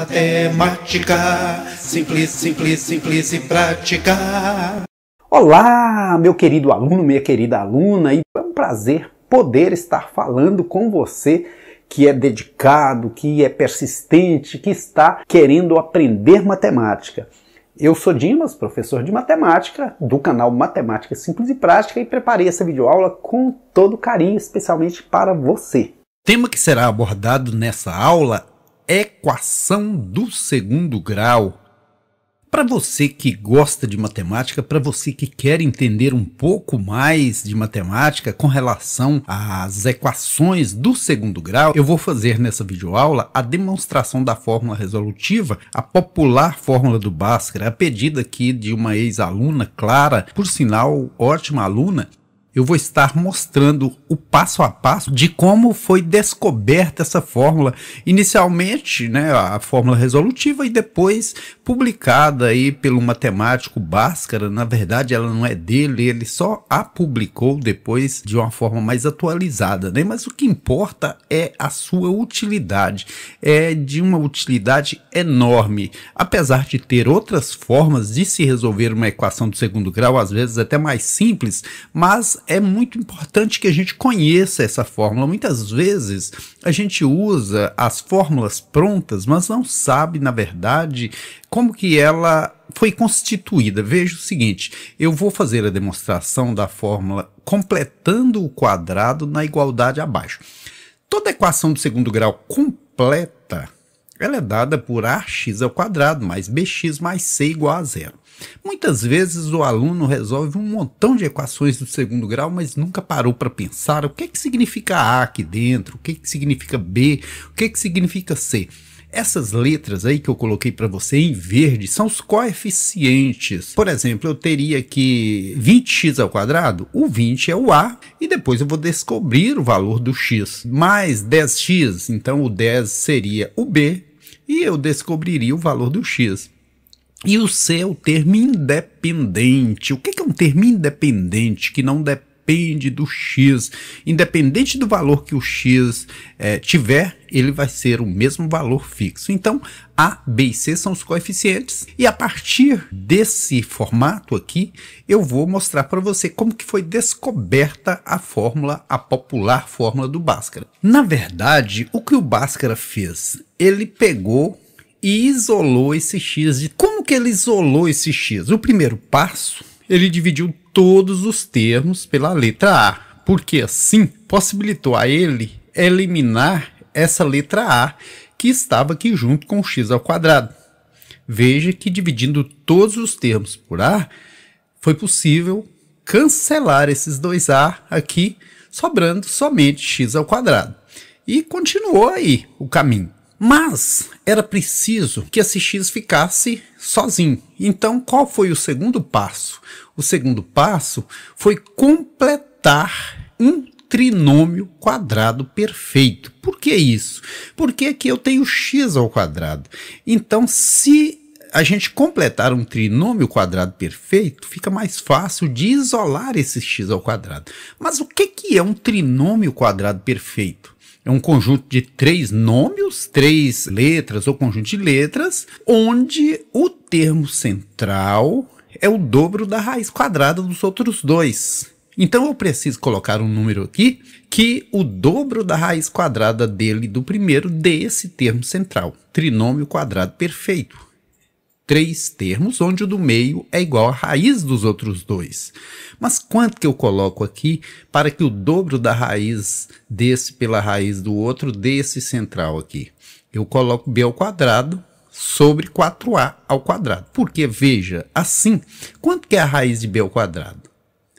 matemática, simples, simples, simples e prática. Olá, meu querido aluno, minha querida aluna, e é um prazer poder estar falando com você que é dedicado, que é persistente, que está querendo aprender matemática. Eu sou Dimas, professor de matemática do canal Matemática Simples e Prática, e preparei essa videoaula com todo carinho, especialmente para você. O tema que será abordado nessa aula é equação do segundo grau. Para você que gosta de matemática, para você que quer entender um pouco mais de matemática com relação às equações do segundo grau, eu vou fazer nessa videoaula a demonstração da fórmula resolutiva, a popular fórmula do Bhaskara, a pedido aqui de uma ex-aluna, Clara, por sinal, ótima aluna. Eu vou estar mostrando o passo a passo de como foi descoberta essa fórmula, inicialmente, né, a fórmula resolutiva, e depois publicada aí pelo matemático Bhaskara. Na verdade, ela não é dele, ele só a publicou depois de uma forma mais atualizada, né? Mas o que importa é a sua utilidade, é de uma utilidade enorme, apesar de ter outras formas de se resolver uma equação do segundo grau, às vezes até mais simples, mas é muito importante que a gente conheça essa fórmula. Muitas vezes a gente usa as fórmulas prontas, mas não sabe, na verdade, como que ela foi constituída. Veja o seguinte, eu vou fazer a demonstração da fórmula completando o quadrado na igualdade abaixo. Toda equação do segundo grau completa, ela é dada por ax ao quadrado mais bx mais c igual a zero. Muitas vezes o aluno resolve um montão de equações do segundo grau, mas nunca parou para pensar o que é que significa A aqui dentro, o que é que significa B, o que é que significa C. Essas letras aí que eu coloquei para você em verde são os coeficientes. Por exemplo, eu teria aqui 20x ao quadrado, o 20 é o A, e depois eu vou descobrir o valor do x. Mais 10x, então o 10 seria o B, e eu descobriria o valor do x. E o C é o termo independente. O que é um termo independente que não depende do x? Independente do valor que o x tiver, ele vai ser o mesmo valor fixo. Então, A, B e C são os coeficientes. E a partir desse formato aqui, eu vou mostrar para você como que foi descoberta a fórmula, a popular fórmula do Bhaskara. Na verdade, o que o Bhaskara fez? Ele pegou e isolou esse x. Como que ele isolou esse x? O primeiro passo, ele dividiu todos os termos pela letra A, porque assim possibilitou a ele eliminar essa letra A que estava aqui junto com o x ao quadrado. Veja que dividindo todos os termos por A, foi possível cancelar esses dois A aqui, sobrando somente x ao quadrado. E continuou aí o caminho. Mas era preciso que esse x ficasse sozinho. Então, qual foi o segundo passo? O segundo passo foi completar um trinômio quadrado perfeito. Por que isso? Porque aqui eu tenho x ao quadrado. Então, se a gente completar um trinômio quadrado perfeito, fica mais fácil de isolar esse x ao quadrado. Mas o que é um trinômio quadrado perfeito? É um conjunto de três nômios, três letras ou conjunto de letras, onde o termo central é o dobro da raiz quadrada dos outros dois. Então eu preciso colocar um número aqui que o dobro da raiz quadrada dele do primeiro dê esse termo central, trinômio quadrado perfeito. Três termos, onde o do meio é igual à raiz dos outros dois. Mas quanto que eu coloco aqui para que o dobro da raiz desse pela raiz do outro dê esse central aqui? Eu coloco b ao quadrado sobre 4a ao quadrado. Porque, veja, assim, quanto que é a raiz de b ao quadrado?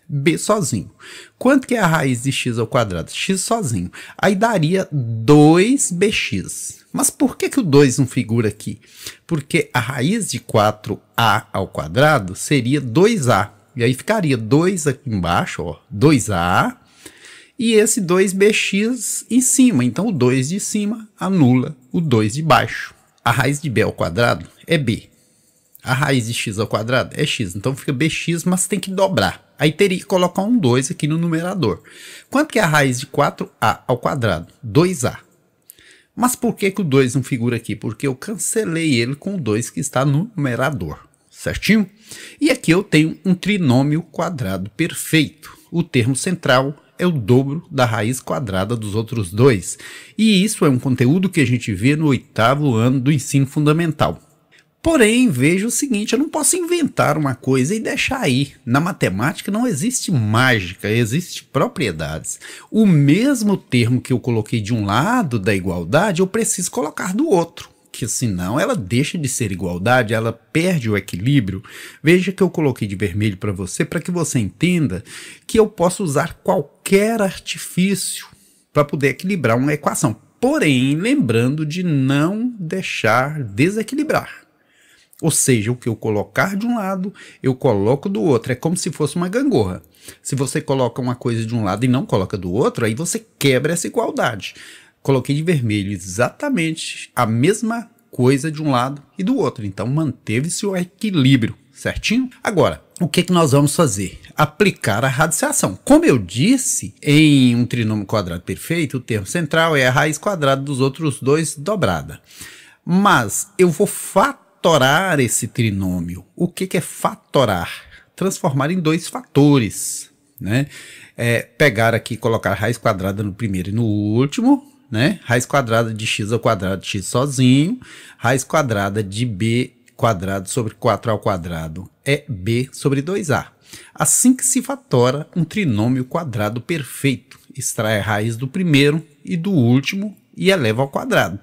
B sozinho. Quanto que é a raiz de x ao quadrado? X sozinho. Aí daria 2bx. Mas por que o 2 não figura aqui? Porque a raiz de 4a ao quadrado seria 2a. E aí ficaria 2 aqui embaixo, ó, 2a, e esse 2bx em cima. Então o 2 de cima anula o 2 de baixo. A raiz de b ao quadrado é b. A raiz de x ao quadrado é x. Então fica bx, mas tem que dobrar. Aí teria que colocar um 2 aqui no numerador. Quanto que é a raiz de 4a ao quadrado? 2a. Mas por que que o 2 não figura aqui? Porque eu cancelei ele com o 2 que está no numerador, certinho? E aqui eu tenho um trinômio quadrado perfeito. O termo central é o dobro da raiz quadrada dos outros dois. E isso é um conteúdo que a gente vê no 8º ano do ensino fundamental. Porém, veja o seguinte, eu não posso inventar uma coisa e deixar aí. Na matemática não existe mágica, existe propriedades. O mesmo termo que eu coloquei de um lado da igualdade, eu preciso colocar do outro, que senão ela deixa de ser igualdade, ela perde o equilíbrio. Veja que eu coloquei de vermelho para que você entenda que eu posso usar qualquer artifício para poder equilibrar uma equação. Porém, lembrando de não deixar desequilibrar. Ou seja, o que eu colocar de um lado, eu coloco do outro. É como se fosse uma gangorra. Se você coloca uma coisa de um lado e não coloca do outro, aí você quebra essa igualdade. Coloquei de vermelho exatamente a mesma coisa de um lado e do outro. Então, manteve-se o equilíbrio, certinho? Agora, o que nós vamos fazer? Aplicar a radiciação. Como eu disse, em um trinômio quadrado perfeito, o termo central é a raiz quadrada dos outros dois dobrada. Mas eu vou fatorar esse trinômio. O que é fatorar? Transformar em dois fatores, né? Pegar aqui e colocar raiz quadrada no primeiro e no último, né? Raiz quadrada de x ao quadrado de x sozinho, raiz quadrada de b quadrado sobre 4 ao quadrado é b sobre 2a. Assim que se fatora um trinômio quadrado perfeito, extrai a raiz do primeiro e do último e eleva ao quadrado.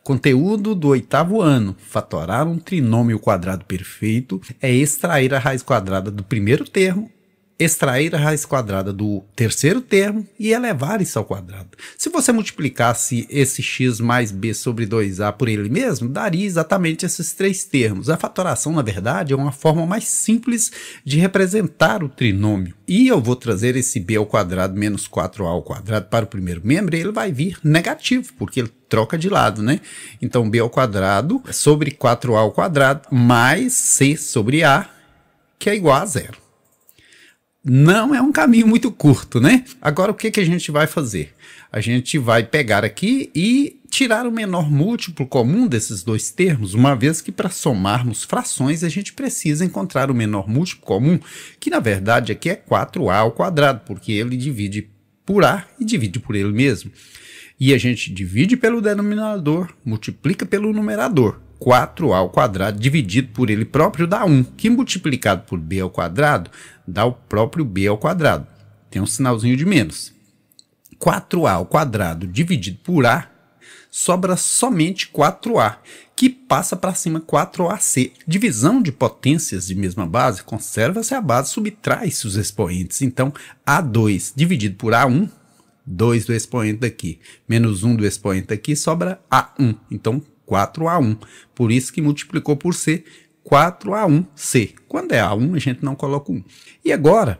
Conteúdo do 8º ano, fatorar um trinômio quadrado perfeito é extrair a raiz quadrada do primeiro termo, extrair a raiz quadrada do terceiro termo e elevar isso ao quadrado. Se você multiplicasse esse x mais b sobre 2a por ele mesmo, daria exatamente esses três termos. A fatoração, na verdade, é uma forma mais simples de representar o trinômio. E eu vou trazer esse b ao quadrado menos 4a ao quadrado para o primeiro membro, e ele vai vir negativo, porque ele troca de lado, né? Então, b ao quadrado sobre 4a ao quadrado mais c sobre a, que é igual a zero. Não é um caminho muito curto, né? Agora, o que a gente vai fazer? A gente vai pegar aqui e tirar o menor múltiplo comum desses dois termos, uma vez que para somarmos frações a gente precisa encontrar o menor múltiplo comum, que na verdade aqui é 4a ao quadrado, porque ele divide por a e divide por ele mesmo. E a gente divide pelo denominador, multiplica pelo numerador. 4a ao quadrado dividido por ele próprio dá 1, que multiplicado por b ao quadrado dá o próprio b ao quadrado. Tem um sinalzinho de menos. 4a ao quadrado dividido por a sobra somente 4a, que passa para cima 4ac. Divisão de potências de mesma base, conserva-se a base, subtrai-se os expoentes. Então, a2 dividido por a1, 2 do expoente daqui, menos 1 do expoente daqui, sobra a1. Então, 4a1. Por isso que multiplicou por c, 4a1c. Quando é a1, a gente não coloca 1. E agora,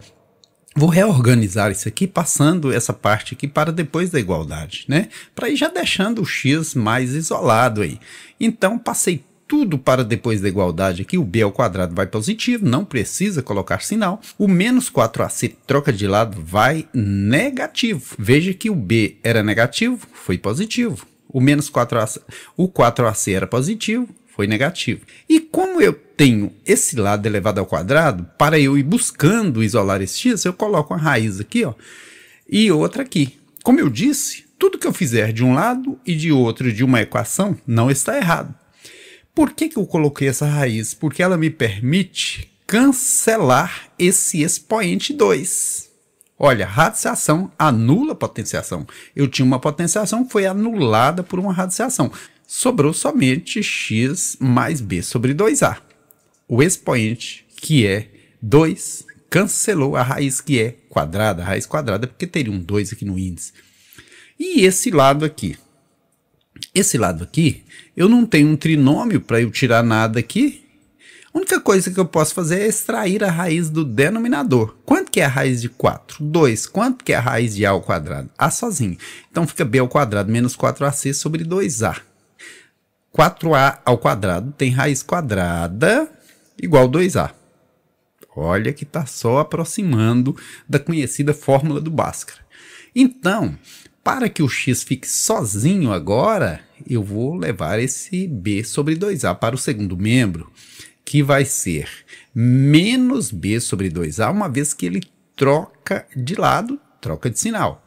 vou reorganizar isso aqui, passando essa parte aqui para depois da igualdade, né? Para ir já deixando o x mais isolado aí. Então, passei tudo para depois da igualdade aqui. O b ao quadrado vai positivo, não precisa colocar sinal. O menos 4ac troca de lado, vai negativo. Veja que o b era negativo, foi positivo. O menos 4ac, o 4ac era positivo, foi negativo. E como eu tenho esse lado elevado ao quadrado, para eu ir buscando isolar esse x, eu coloco uma raiz aqui, ó, e outra aqui. Como eu disse, tudo que eu fizer de um lado e de outro de uma equação não está errado. Por que eu coloquei essa raiz? Porque ela me permite cancelar esse expoente 2. Olha, radiciação anula a potenciação. Eu tinha uma potenciação que foi anulada por uma radiciação. Sobrou somente x mais b sobre 2a. O expoente, que é 2, cancelou a raiz que é quadrada. A raiz quadrada porque teria um 2 aqui no índice. E esse lado aqui? Esse lado aqui, eu não tenho um trinômio para eu tirar nada aqui. A única coisa que eu posso fazer é extrair a raiz do denominador. Quanto que é a raiz de 4? 2. Quanto que é a raiz de a ao quadrado? A sozinho. Então fica b ao quadrado menos 4ac sobre 2a. 4a ao quadrado tem raiz quadrada igual a 2a. Olha que está só aproximando da conhecida fórmula do Bhaskara. Então, Para que o x fique sozinho agora, eu vou levar esse b sobre 2a para o segundo membro, que vai ser menos b sobre 2a, uma vez que ele troca de lado, troca de sinal.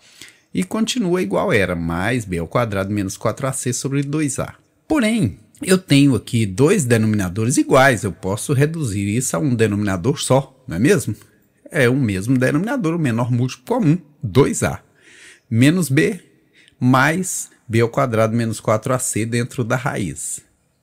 E continua igual era, mais b ao quadrado menos 4ac sobre 2a. Porém, eu tenho aqui dois denominadores iguais, eu posso reduzir isso a um denominador só, não é mesmo? É o mesmo denominador, o menor múltiplo comum, 2a. Menos b mais b ao quadrado menos 4ac dentro da raiz.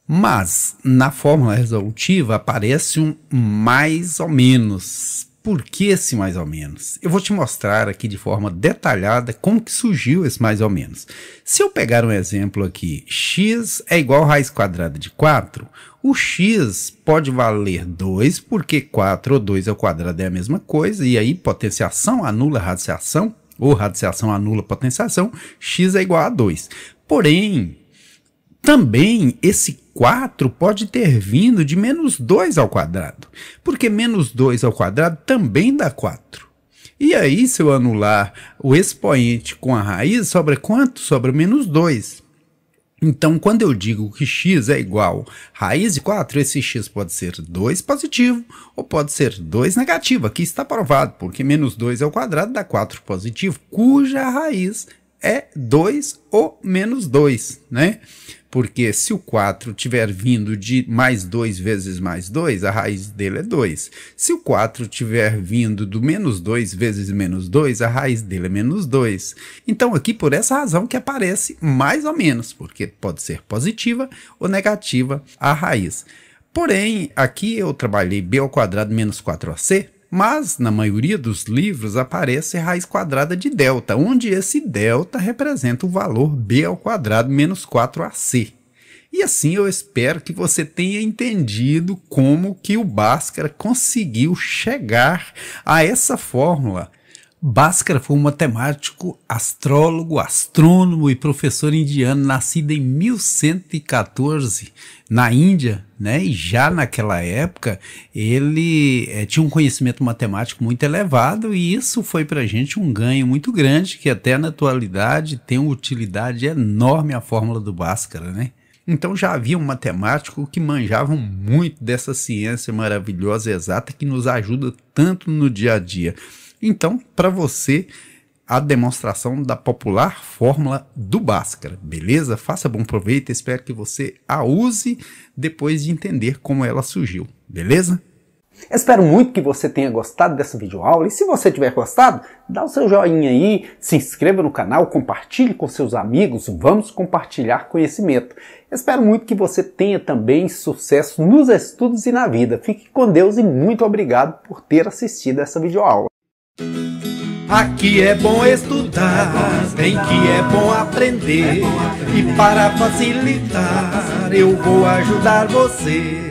Mas na fórmula resolutiva aparece um mais ou menos. Por que esse mais ou menos? Eu vou te mostrar aqui de forma detalhada como que surgiu esse mais ou menos. Se eu pegar um exemplo aqui, x é igual a raiz quadrada de 4, o x pode valer 2, porque 4 ou 2 ao quadrado é a mesma coisa, e aí potenciação anula radiciação, ou radiciação anula potenciação, x é igual a 2. Porém, também esse 4 pode ter vindo de menos 2 ao quadrado, porque menos 2 ao quadrado também dá 4. E aí, se eu anular o expoente com a raiz, sobra quanto? Sobra menos 2. Então, quando eu digo que x é igual a raiz de 4, esse x pode ser 2 positivo ou pode ser 2 negativo. Aqui está provado, porque menos 2 ao quadrado dá 4 positivo, cuja raiz é 2 ou menos 2, né? Porque se o 4 tiver vindo de mais 2 vezes mais 2, a raiz dele é 2. Se o 4 tiver vindo do menos 2 vezes menos 2, a raiz dele é menos 2. Então aqui por essa razão que aparece mais ou menos, porque pode ser positiva ou negativa a raiz. Porém, aqui eu trabalhei b ao quadrado menos 4ac, mas na maioria dos livros aparece raiz quadrada de delta, onde esse delta representa o valor b ao quadrado menos 4ac. E assim eu espero que você tenha entendido como que o Bhaskara conseguiu chegar a essa fórmula. Bhaskara foi um matemático, astrólogo, astrônomo e professor indiano, nascido em 1114 na Índia, né? E já naquela época ele tinha um conhecimento matemático muito elevado, e isso foi para a gente um ganho muito grande, que até na atualidade tem uma utilidade enorme a fórmula do Bhaskara, né? Então já havia um matemático que manjava muito dessa ciência maravilhosa e exata que nos ajuda tanto no dia a dia. Então, para você, a demonstração da popular fórmula do Bhaskara, beleza? Faça bom proveito, espero que você a use depois de entender como ela surgiu, beleza? Espero muito que você tenha gostado dessa videoaula, e se você tiver gostado, dá o seu joinha aí, se inscreva no canal, compartilhe com seus amigos, vamos compartilhar conhecimento. Espero muito que você tenha também sucesso nos estudos e na vida. Fique com Deus e muito obrigado por ter assistido essa videoaula. Aqui é bom estudar, bem que é bom aprender. E para facilitar, eu vou ajudar você.